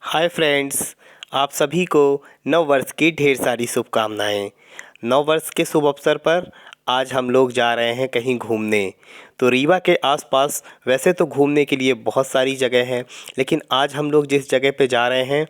Hi friends, आप सभी को नव वर्ष की ढेर सारी शुभकामनाएं। नव वर्ष के शुभ अवसर पर आज हम लोग जा रहे हैं कहीं घूमने। तो रीवा के आसपास वैसे तो घूमने के लिए बहुत सारी जगह हैं, लेकिन आज हम लोग जिस जगह पे जा रहे हैं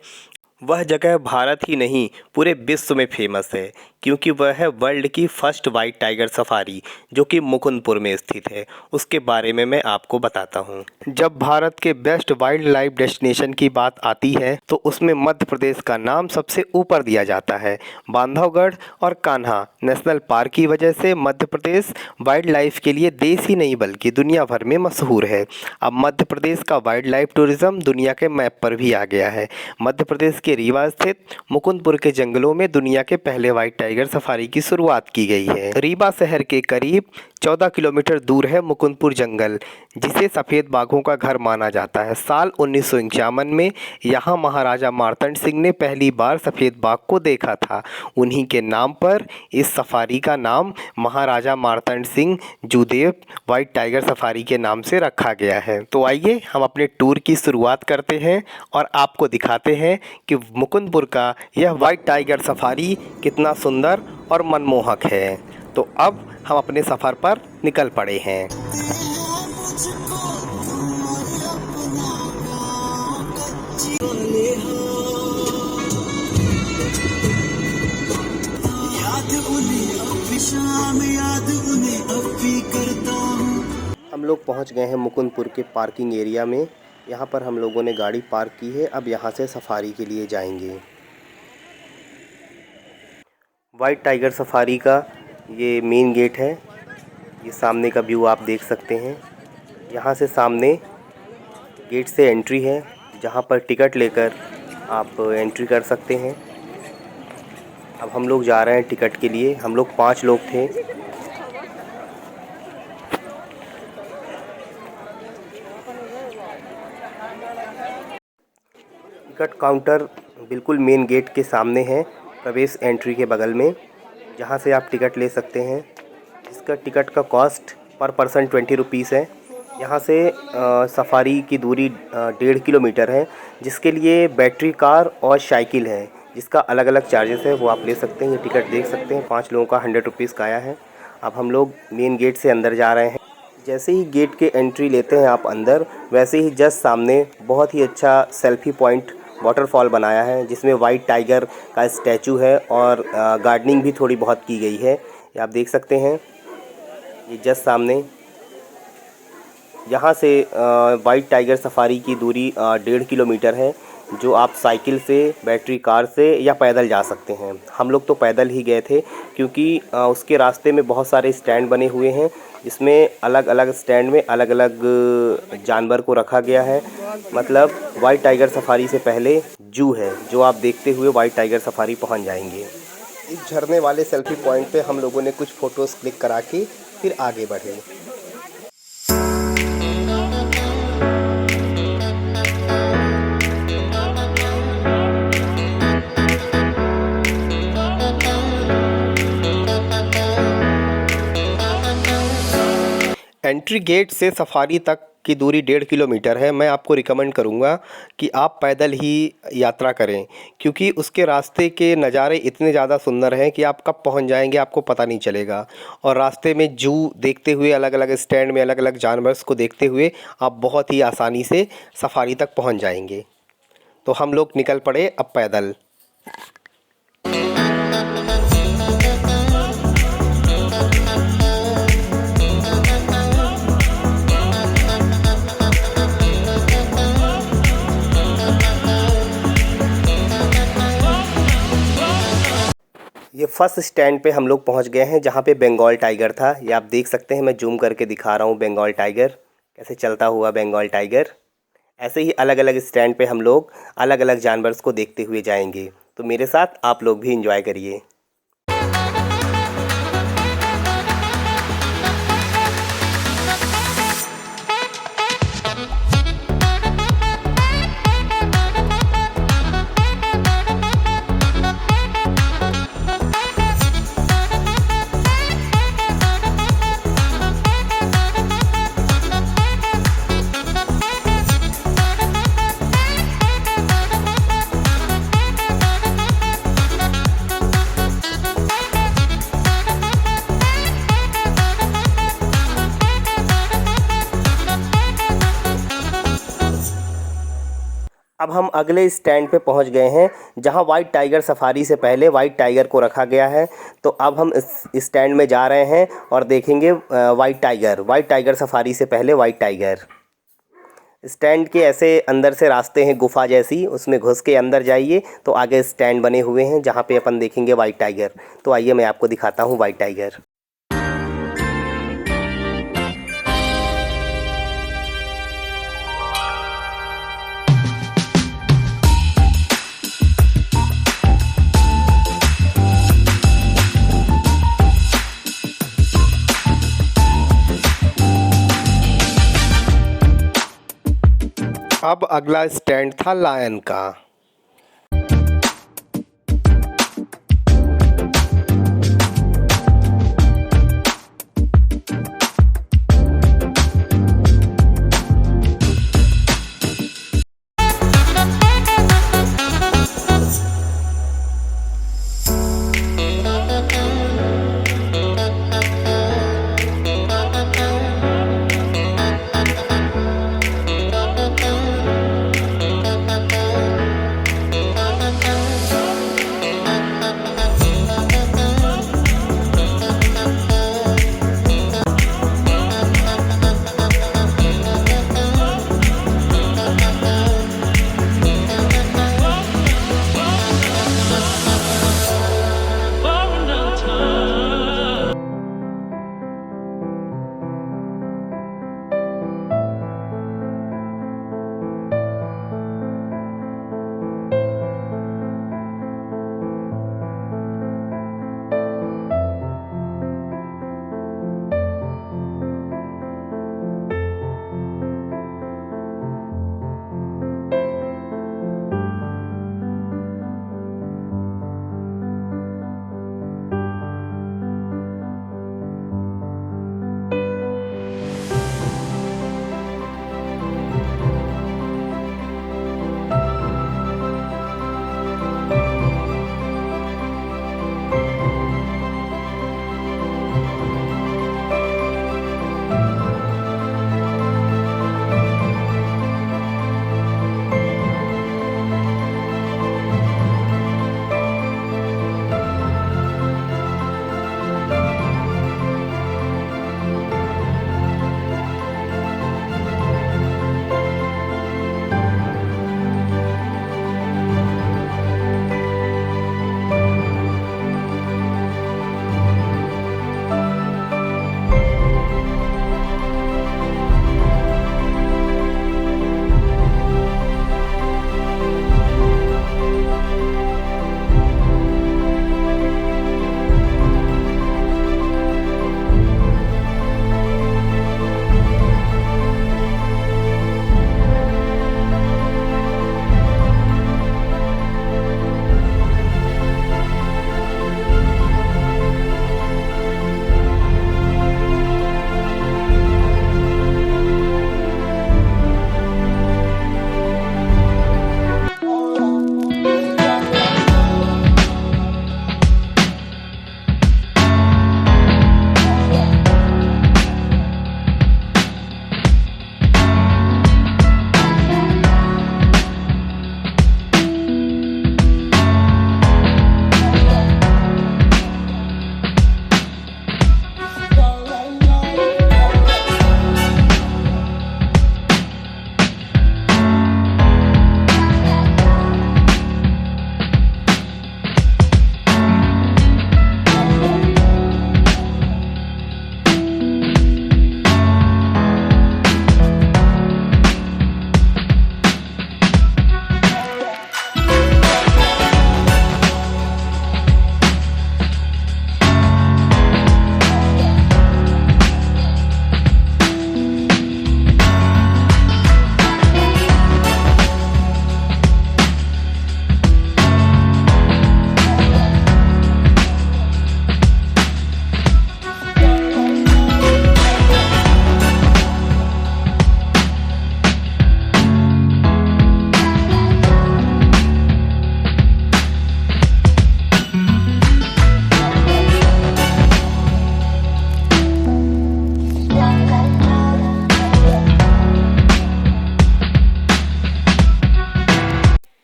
वह जगह भारत ही नहीं पूरे विश्व में फेमस है, क्योंकि वह है वर्ल्ड की फर्स्ट वाइट टाइगर सफारी जो कि मुकुंदपुर में स्थित है। उसके बारे में मैं आपको बताता हूँ। जब भारत के बेस्ट वाइल्ड लाइफ डेस्टिनेशन की बात आती है तो उसमें मध्य प्रदेश का नाम सबसे ऊपर दिया जाता है। बांधवगढ़ और कान्हा नेशनल पार्क की वजह से मध्य प्रदेश वाइल्ड लाइफ के लिए देश ही नहीं बल्कि दुनिया भर में मशहूर है। अब मध्य प्रदेश का वाइल्ड लाइफ टूरिज्म दुनिया के मैप पर भी आ गया है। मध्य प्रदेश के रीवा स्थित मुकुंदपुर के जंगलों में दुनिया के पहले वाइट टाइगर सफारी की शुरुआत की गई है। रीवा शहर के करीब 14 किलोमीटर दूर है मुकुंदपुर जंगल, जिसे सफ़ेद बाघों का घर माना जाता है। साल 1951 में यहाँ महाराजा मार्तंड सिंह ने पहली बार सफ़ेद बाघ को देखा था। उन्हीं के नाम पर इस सफारी का नाम Maharaja Martand Singh Judev white tiger safari के नाम से रखा गया है। तो आइए हम अपने टूर की शुरुआत करते हैं और आपको दिखाते हैं कि मुकुंदपुर का यह वाइट टाइगर सफारी कितना सुंदर और मनमोहक है। तो अब हम अपने सफ़र पर निकल पड़े हैं। हम लोग पहुंच गए हैं मुकुंदपुर के पार्किंग एरिया में। यहाँ पर हम लोगों ने गाड़ी पार्क की है। अब यहाँ से सफारी के लिए जाएंगे। वाइट टाइगर सफारी का ये मेन गेट है। ये सामने का व्यू आप देख सकते हैं। यहाँ से सामने गेट से एंट्री है, जहाँ पर टिकट लेकर आप एंट्री कर सकते हैं। अब हम लोग जा रहे हैं टिकट के लिए। हम लोग 5 लोग थे। टिकट काउंटर बिल्कुल मेन गेट के सामने है, प्रवेश एंट्री के बगल में, जहाँ से आप टिकट ले सकते हैं। इसका टिकट का कॉस्ट पर पर्सन 20 रुपीज़ है। यहाँ से सफारी की दूरी 1.5 किलोमीटर है, जिसके लिए बैटरी कार और साइकिल है, जिसका अलग अलग चार्जेस है, वो आप ले सकते हैं। ये टिकट देख सकते हैं, 5 लोगों का 100 रुपीज़ का आया है। अब हम लोग मेन गेट से अंदर जा रहे हैं। जैसे ही गेट के एंट्री लेते हैं आप अंदर, वैसे ही जस्ट सामने बहुत ही अच्छा सेल्फी पॉइंट वाटरफॉल बनाया है, जिसमें वाइट टाइगर का स्टैचू है और गार्डनिंग भी थोड़ी बहुत की गई है। ये आप देख सकते हैं। ये जस्ट सामने यहाँ से वाइट टाइगर सफारी की दूरी 1.5 किलोमीटर है, जो आप साइकिल से, बैटरी कार से या पैदल जा सकते हैं। हम लोग तो पैदल ही गए थे, क्योंकि उसके रास्ते में बहुत सारे स्टैंड बने हुए हैं, जिसमें अलग अलग स्टैंड में अलग अलग जानवर को रखा गया है। मतलब वाइट टाइगर सफारी से पहले जू है, जो आप देखते हुए वाइट टाइगर सफारी पहुंच जाएंगे। इस झरने वाले सेल्फी पॉइंट पे हम लोगों ने कुछ फ़ोटोज़ क्लिक करा के फिर आगे बढ़े। एंट्री गेट से सफारी तक की दूरी 1.5 किलोमीटर है। मैं आपको रिकमेंड करूंगा कि आप पैदल ही यात्रा करें, क्योंकि उसके रास्ते के नज़ारे इतने ज़्यादा सुंदर हैं कि आप कब पहुंच जाएंगे आपको पता नहीं चलेगा। और रास्ते में जू देखते हुए, अलग अलग स्टैंड में अलग अलग जानवर्स को देखते हुए आप बहुत ही आसानी से सफारी तक पहुँच जाएंगे। तो हम लोग निकल पड़े अब पैदल। ये फर्स्ट स्टैंड पे हम लोग पहुंच गए हैं, जहां पे बंगाल टाइगर था। ये आप देख सकते हैं, मैं जूम करके दिखा रहा हूं बंगाल टाइगर कैसे चलता हुआ। बंगाल टाइगर ऐसे ही अलग अलग स्टैंड पे हम लोग अलग अलग जानवर्स को देखते हुए जाएंगे। तो मेरे साथ आप लोग भी एंजॉय करिए। अब हम अगले स्टैंड पे पहुंच गए हैं जहां वाइट टाइगर सफारी से पहले वाइट टाइगर को रखा गया है। तो अब हम इस स्टैंड में जा रहे हैं और देखेंगे वाइट टाइगर सफारी से पहले वाइट टाइगर। स्टैंड के ऐसे अंदर से रास्ते हैं गुफा जैसी, उसमें घुस के अंदर जाइए तो आगे स्टैंड बने हुए हैं जहाँ पे अपन देखेंगे वाइट टाइगर। तो आइए मैं आपको दिखाता हूँ वाइट टाइगर। अब अगला स्टैंड था लायन का।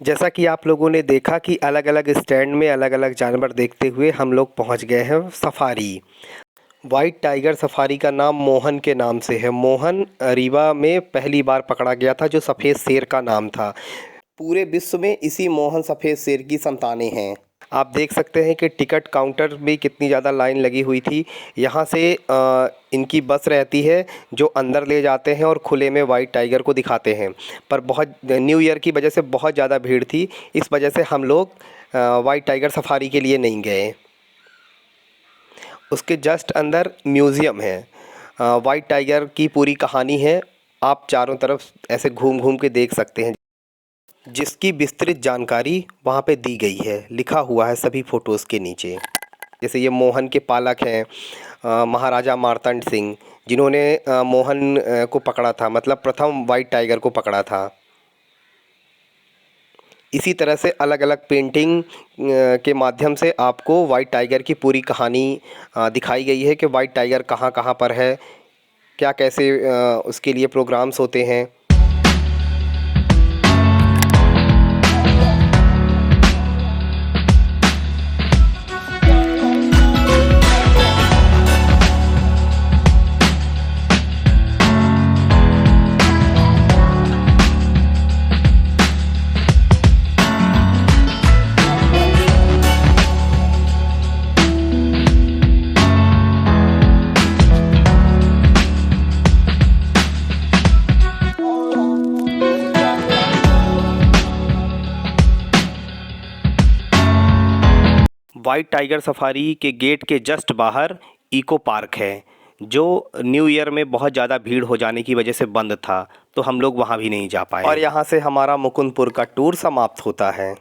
जैसा कि आप लोगों ने देखा कि अलग अलग स्टैंड में अलग अलग जानवर देखते हुए हम लोग पहुंच गए हैं सफारी। वाइट टाइगर सफारी का नाम मोहन के नाम से है। मोहन रीवा में पहली बार पकड़ा गया था, जो सफ़ेद शेर का नाम था। पूरे विश्व में इसी मोहन सफ़ेद शेर की संतानें हैं। आप देख सकते हैं कि टिकट काउंटर में कितनी ज़्यादा लाइन लगी हुई थी। यहाँ से इनकी बस रहती है जो अंदर ले जाते हैं और खुले में वाइट टाइगर को दिखाते हैं। पर बहुत न्यू ईयर की वजह से बहुत ज़्यादा भीड़ थी, इस वजह से हम लोग वाइट टाइगर सफारी के लिए नहीं गए। उसके जस्ट अंदर म्यूज़ियम है। वाइट टाइगर की पूरी कहानी है, आप चारों तरफ ऐसे घूम घूम के देख सकते हैं, जिसकी विस्तृत जानकारी वहाँ पे दी गई है, लिखा हुआ है सभी फ़ोटोज़ के नीचे। जैसे ये मोहन के पालक हैं महाराजा मार्तंड सिंह, जिन्होंने मोहन को पकड़ा था, मतलब प्रथम वाइट टाइगर को पकड़ा था। इसी तरह से अलग अलग पेंटिंग के माध्यम से आपको वाइट टाइगर की पूरी कहानी दिखाई गई है कि वाइट टाइगर कहाँ कहाँ पर है, क्या कैसे उसके लिए प्रोग्राम्स होते हैं। वाइट टाइगर सफारी के गेट के जस्ट बाहर इको पार्क है, जो न्यू ईयर में बहुत ज़्यादा भीड़ हो जाने की वजह से बंद था, तो हम लोग वहाँ भी नहीं जा पाए। और यहाँ से हमारा मुकुंदपुर का टूर समाप्त होता है।